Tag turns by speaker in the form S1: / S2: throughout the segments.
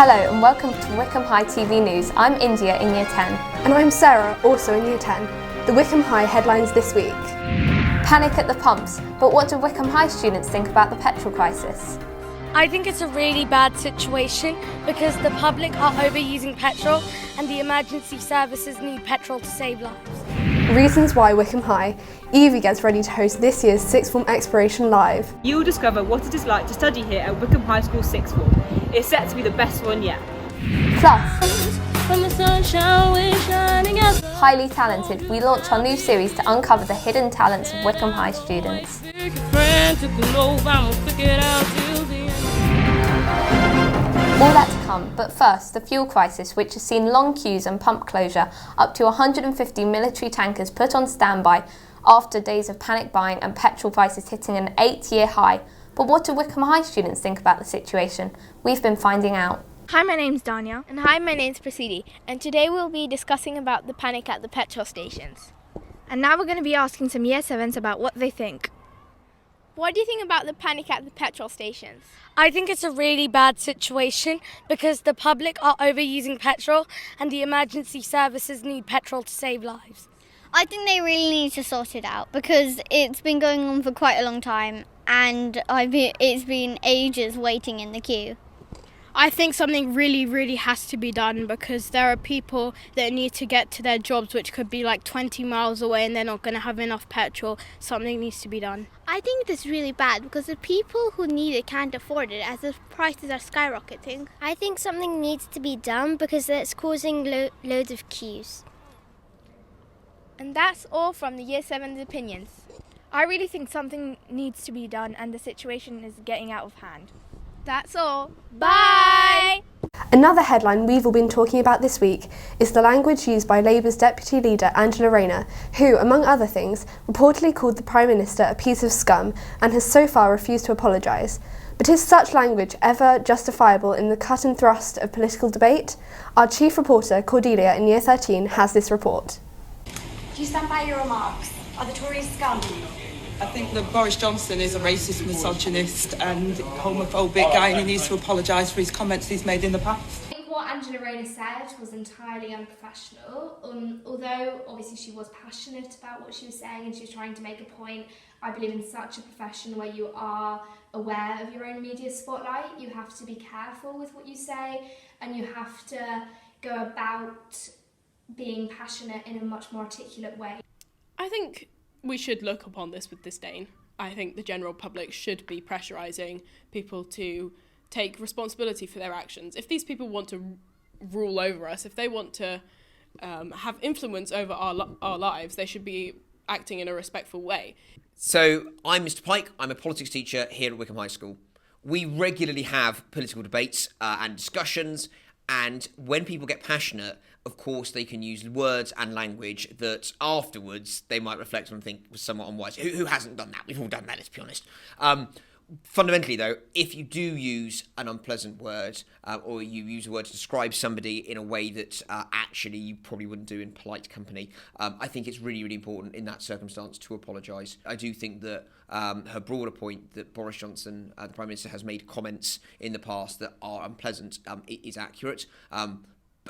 S1: Hello and welcome to Wycombe High TV News. I'm India in Year 10.
S2: And I'm Sarah, also in Year 10. The Wycombe High headlines this week.
S1: Panic at the pumps, but what do Wycombe High students think about the petrol crisis?
S3: I think it's a really bad situation because the public are overusing petrol and the emergency services need petrol to save lives.
S2: Reasons why Wycombe High. Evie gets ready to host this year's Sixth Form Exploration Live.
S4: You will discover what it is like to study here at Wycombe High School Sixth Form. It's set to be the best one yet.
S1: Plus,
S3: When the sunshine is shining out.
S1: highly talented, we launch our new series to uncover the hidden talents of Wycombe High students. All that to come, but first, the fuel crisis, which has seen long queues and pump closure, up to 150 military tankers put on standby after days of panic buying and petrol prices hitting an 8-year high. But what do Wycombe High students think about the situation? We've been finding out.
S5: Hi, my name's Danya.
S6: And hi, my name's Prasidi, and today we'll be discussing about the panic at the petrol stations.
S5: And now we're going to be asking some Year 7s about what they think.
S6: What do you think about the panic at the petrol stations?
S3: I think it's a really bad situation because the public are overusing petrol and the emergency services need petrol to save lives.
S7: I think they really need to sort it out because it's been going on for quite a long time and it's been ages waiting in the queue.
S5: I think something really has to be done because there are people that need to get to their jobs which could be like 20 miles away and they're not going to have enough petrol. Something needs to be done.
S8: I think this is really bad because the people who need it can't afford it as the prices are skyrocketing.
S9: I think something needs to be done because it's causing loads of queues.
S6: And that's all from the Year 7's opinions.
S5: I really think something needs to be done and the situation is getting out of hand.
S6: That's all. Bye!
S2: Another headline we've all been talking about this week is the language used by Labour's Deputy Leader Angela Rayner, who, among other things, reportedly called the Prime Minister a piece of scum and has so far refused to apologise. But is such language ever justifiable in the cut and thrust of political debate? Our chief reporter, Cordelia, in Year 13, has this report.
S10: Do you stand by your remarks? Are the Tories scum?
S11: I think that Boris Johnson is a racist, misogynist and homophobic guy and he needs to apologise for his comments he's made in the past.
S12: I think what Angela Rayner said was entirely unprofessional. Although obviously she was passionate about what she was saying and she was trying to make a point, I believe in such a profession where you are aware of your own media spotlight, you have to be careful with what you say and you have to go about being passionate in a much more articulate way.
S13: I think we should look upon this with disdain. I think the general public should be pressurising people to take responsibility for their actions. If these people want to rule over us, if they want to have influence over our lives, they should be acting in a respectful way.
S14: So I'm Mr. Pike, I'm a politics teacher here at Wycombe High School. We regularly have political debates and discussions, and when people get passionate, of course, they can use words and language that afterwards they might reflect on and think was somewhat unwise. Who hasn't done that? We've all done that, let's be honest. Fundamentally, though, if you do use an unpleasant word or you use a word to describe somebody in a way that actually you probably wouldn't do in polite company, I think it's really important in that circumstance to apologise. I do think that her broader point that Boris Johnson, the Prime Minister, has made comments in the past that are unpleasant is accurate.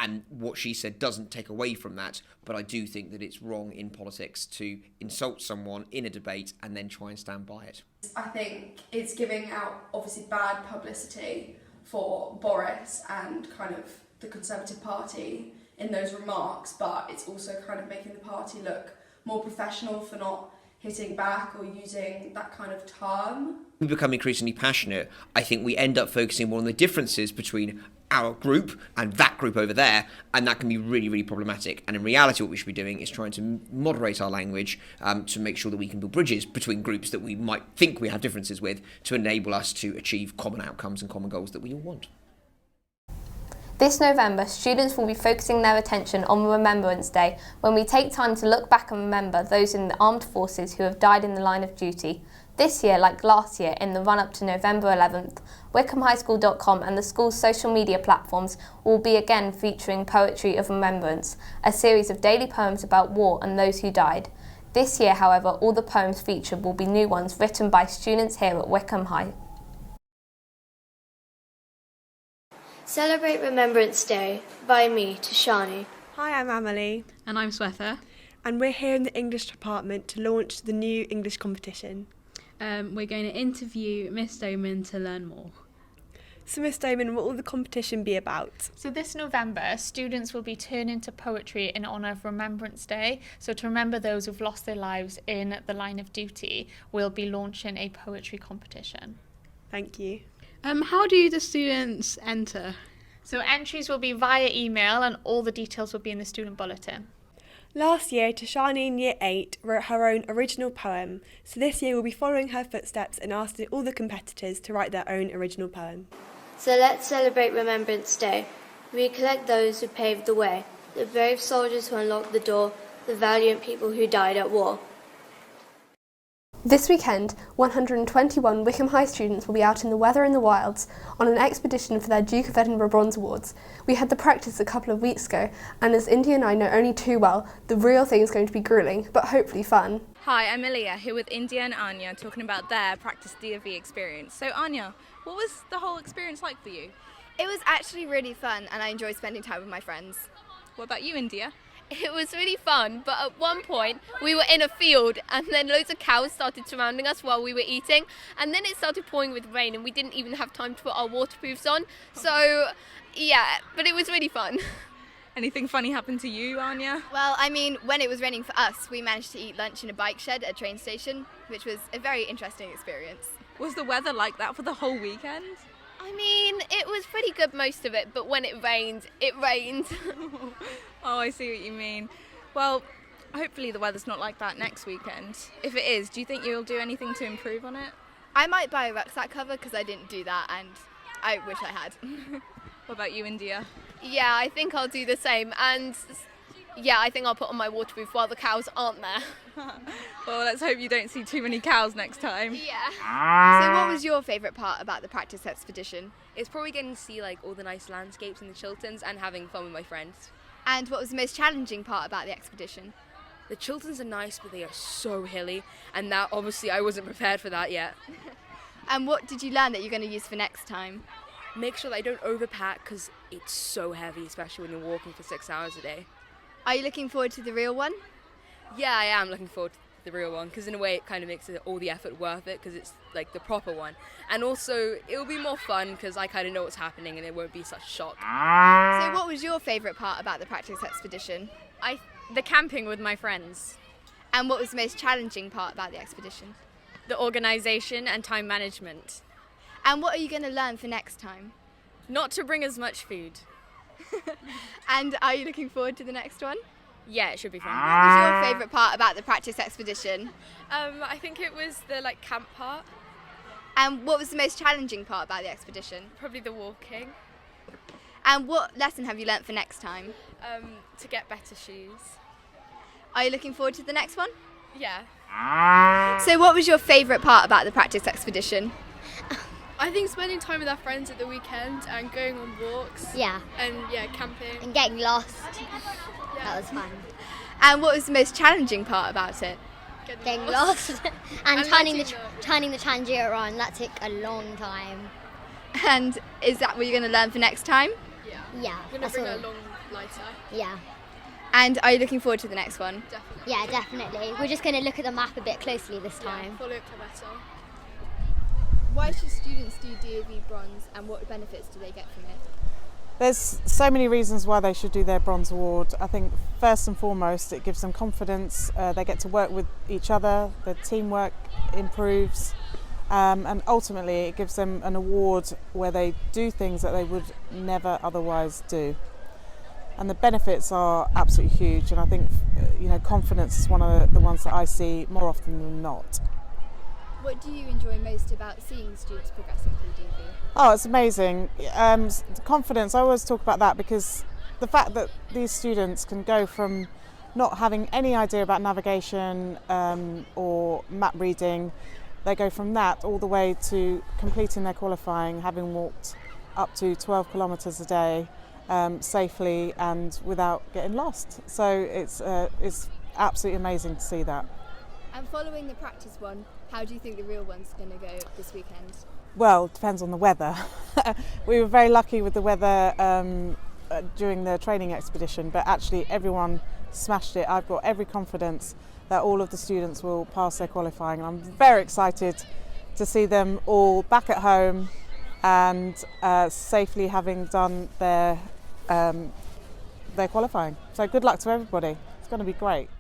S14: And what she said doesn't take away from that, but I do think that it's wrong in politics to insult someone in a debate and then try and stand by it.
S15: I think it's giving out obviously bad publicity for Boris and kind of the Conservative Party in those remarks, but it's also kind of making the party look more professional for not hitting back or using that kind of term.
S14: We become increasingly passionate. I think we end up focusing more on the differences between our group and that group over there, and that can be really problematic. And in reality, what we should be doing is trying to moderate our language to make sure that we can build bridges between groups that we might think we have differences with to enable us to achieve common outcomes and common goals that we all want.
S1: This November, students will be focusing their attention on Remembrance Day, when we take time to look back and remember those in the armed forces who have died in the line of duty. This year, like last year, in the run-up to November 11th, WycombeHighSchool.com and the school's social media platforms will be again featuring Poetry of Remembrance, a series of daily poems about war and those who died. This year, however, all the poems featured will be new ones written by students here at Wycombe High.
S16: Celebrate Remembrance Day by me, Tashani.
S17: Hi, I'm Amelie.
S18: And I'm Swetha.
S17: And we're here in the English department to launch the new English competition.
S18: We're going to interview Miss Doman to learn more.
S17: So Miss Doman, what will the competition be about?
S19: So this November, students will be turning to poetry in honour of Remembrance Day. So to remember those who've lost their lives in the line of duty, we'll be launching a poetry competition.
S17: Thank you.
S18: How do the students enter?
S19: So entries will be via email and all the details will be in the student bulletin.
S17: Last year, Tashani in Year 8 wrote her own original poem. So this year we'll be following her footsteps and asking all the competitors to write their own original poem.
S16: So let's celebrate Remembrance Day. Recollect those who paved the way, the brave soldiers who unlocked the door, the valiant people who died at war.
S2: This weekend, 121 Wycombe High students will be out in the weather in the wilds on an expedition for their Duke of Edinburgh Bronze Awards. We had the practice a couple of weeks ago, and as Indy and I know only too well, the real thing is going to be gruelling, but hopefully fun.
S20: Hi, I'm Aaliyah, here with India and Anya talking about their practice DofE experience. So Anya, what was the whole experience like for you?
S21: It was actually really fun and I enjoyed spending time with my friends.
S20: What about you, India?
S22: It was really fun, but at one point we were in a field and then loads of cows started surrounding us while we were eating, and then it started pouring with rain and we didn't even have time to put our waterproofs on. So yeah, but it was really fun.
S20: Anything funny happened to you, Anya?
S21: Well, I mean, when it was raining for us, we managed to eat lunch in a bike shed at a train station, which was a very interesting experience.
S20: Was the weather like that for the whole weekend?
S22: I mean, it was pretty good most of it, but when it rained, it rained.
S20: Oh, I see what you mean. Well, hopefully the weather's not like that next weekend. If it is, do you think you'll do anything to improve on it?
S21: I might buy a rucksack cover because I didn't do that and I wish I had.
S20: What about you, India?
S22: Yeah, I think I'll do the same, and yeah, I think I'll put on my waterproof while the cows aren't there.
S20: Well, let's hope you don't see too many cows next time.
S21: Yeah. So what was your favourite part about the practice expedition?
S23: It's probably getting to see like all the nice landscapes in the Chilterns and having fun with my friends.
S21: And what was the most challenging part about the expedition?
S23: The Chilterns are nice, but they are so hilly, and that obviously I wasn't prepared for that yet.
S21: And what did you learn that you're going to use for next time?
S23: Make sure that I don't overpack because it's so heavy, especially when you're walking for 6 hours a day.
S21: Are you looking forward to the real one?
S23: Yeah, I am looking forward to the real one because in a way it kind of makes all the effort worth it because it's like the proper one. And also it'll be more fun because I kind of know what's happening and it won't be such a shock.
S21: So what was your favourite part about the practice expedition?
S24: The camping with my friends.
S21: And what was the most challenging part about the expedition?
S24: The organisation and time management.
S21: And what are you going to learn for next time?
S24: Not to bring as much food.
S21: And are you looking forward to the next one?
S24: Yeah, it should be fun.
S21: What was your favourite part about the practice expedition?
S24: I think it was the camp part.
S21: And what was the most challenging part about the expedition?
S24: Probably the walking.
S21: And what lesson have you learnt for next time?
S24: To get better shoes.
S21: Are you looking forward to the next one?
S24: Yeah.
S21: So what was your favourite part about the practice expedition?
S25: I think spending time with our friends at the weekend and going on walks.
S9: Yeah.
S25: And camping.
S9: And getting lost. That was fun.
S21: And what was the most challenging part about it?
S9: Getting lost. and turning the Tangier on. That took a long time.
S21: And is that what you're going to learn for next time?
S9: Yeah.
S25: We're going to bring a long lighter.
S9: Yeah.
S21: And are you looking forward to the next one?
S25: Definitely.
S9: Yeah, definitely. We're just going to look at the map a bit closely this time.
S25: Follow better.
S21: Why should students do DofE Bronze and what benefits do they get from it?
S26: There's so many reasons why they should do their Bronze Award. I think first and foremost it gives them confidence, they get to work with each other, their teamwork improves, and ultimately it gives them an award where they do things that they would never otherwise do. And the benefits are absolutely huge, and I think confidence is one of the ones that I see more often than not.
S21: What do you enjoy most about seeing students progressing through DofE?
S26: Oh, it's amazing. Confidence, I always talk about that because the fact that these students can go from not having any idea about navigation or map reading, they go from that all the way to completing their qualifying, having walked up to 12 kilometres a day safely and without getting lost. So it's absolutely amazing to see that.
S21: And following the practice one, how do you think the real one's going to go this weekend?
S26: Well, it depends on the weather. We were very lucky with the weather during the training expedition, but actually everyone smashed it. I've got every confidence that all of the students will pass their qualifying, and I'm very excited to see them all back at home and safely having done their qualifying. So good luck to everybody. It's going to be great.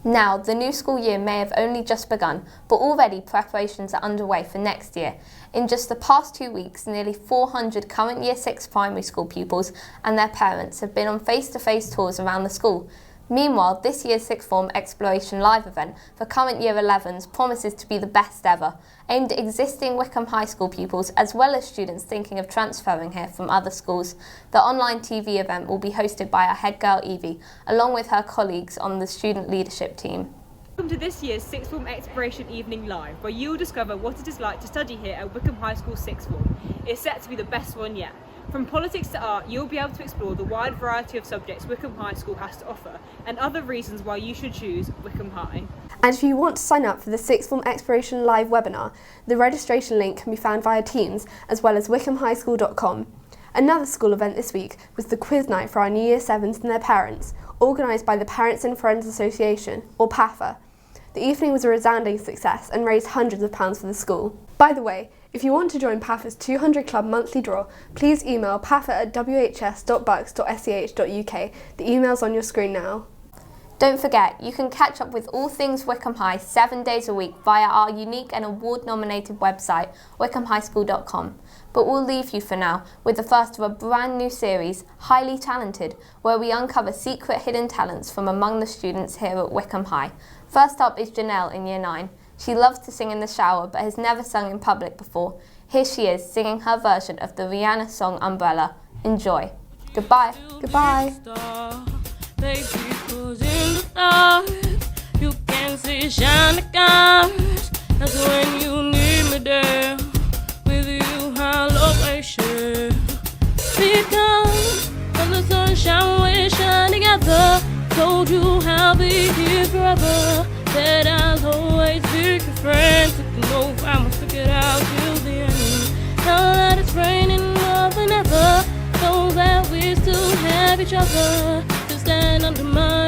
S1: Now, the new school year may have only just begun, but already preparations are underway for next year. In just the past 2 weeks, nearly 400 current Year 6 primary school pupils and their parents have been on face-to-face tours around the school. Meanwhile, this year's Sixth Form Exploration Live event for current Year 11s promises to be the best ever, aimed at existing Wycombe High School pupils as well as students thinking of transferring here from other schools. The online TV event will be hosted by our head girl Evie, along with her colleagues on the student leadership team.
S3: Welcome to this year's Sixth Form Exploration Evening Live, where you will discover what it is like to study here at Wycombe High School Sixth Form. It's set to be the best one yet. From politics to art, you'll be able to explore the wide variety of subjects Wycombe High School has to offer, and other reasons why you should choose Wycombe High.
S2: And if you want to sign up for the Sixth Form Exploration Live webinar, the registration link can be found via Teams as well as wycombehighschool.com. Another school event this week was the quiz night for our New Year 7s and their parents, organised by the Parents and Friends Association, or PAFA. The evening was a resounding success and raised hundreds of pounds for the school. By the way, if you want to join PAFA's 200 Club monthly draw, please email pafa@whs.bucks.sch.uk. The email's on your screen now.
S1: Don't forget, you can catch up with all things Wycombe High 7 days a week via our unique and award-nominated website, wycombehighschool.com. But we'll leave you for now with the first of a brand new series, Highly Talented, where we uncover secret hidden talents from among the students here at Wycombe High. First up is Janelle in Year 9. She loves to sing in the shower but has never sung in public before. Here she is singing her version of the Rihanna song Umbrella. Enjoy. Goodbye.
S2: Goodbye.
S4: Baby, 'cause in the dark you can see shiny cars. That's when you need me there. With you, I'll always share. Because when the sunshine we shine together, told you I'll be here forever. That I'll always be your friend. Took an oath, I'ma stick it out till the end. Now that it's raining more than ever, know that we still have each other to stand under my